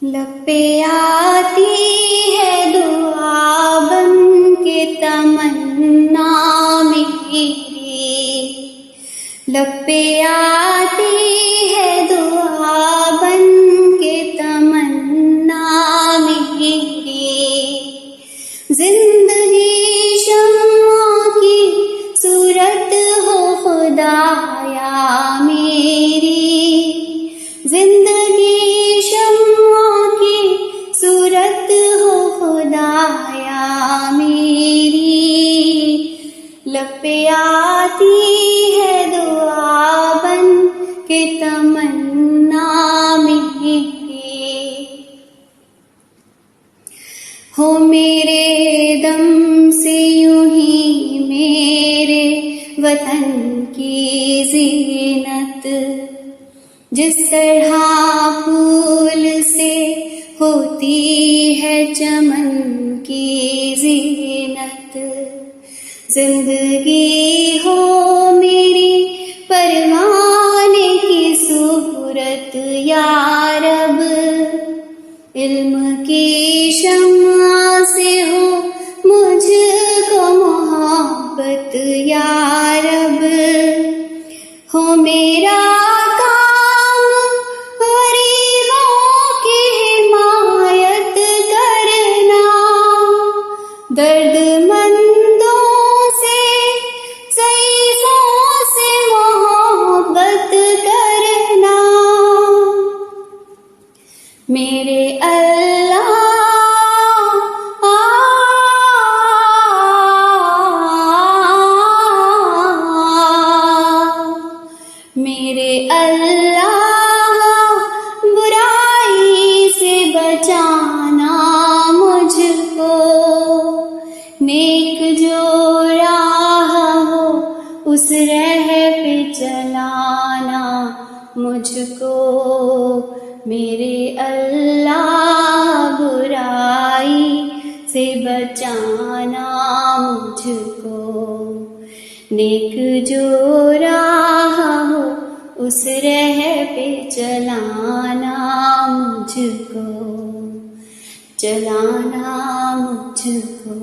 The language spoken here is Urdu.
لب پہ آتی ہے دعا بن کے تمنا میری، لب پہ آتی ہے دعا بن کے تمنا میری، زندگی شمع کی صورت ہو خدایا میری، زندگی شمع کی صورت ہو خدایا میری، لب پہ آتی ہے دعا بن کے تمنا میری، ہو میرے دم سے یوں ہی میرے وطن کی زینت، جس طرح پھول سے ہوتی ہے چمن کی زینت، زندگی ہو میری پروانے کی صورت یا رب، علم کی شمع سے ہو مجھ کو محبت یا رب، ہو میرا کام غریبوں کی حمایت کرنا، درد مندوں سے ضعیفوں سے محبت کرنا، میرے اللہ میرے اللہ برائی سے بچانا مجھ کو، نیک جو راہ ہو اس راہ پہ چلانا مجھ کو، میرے اللہ برائی سے بچانا مجھ کو، نیک جو راہ ہو اس راہ پہ چلانا مجھ کو، چلانا مجھ کو۔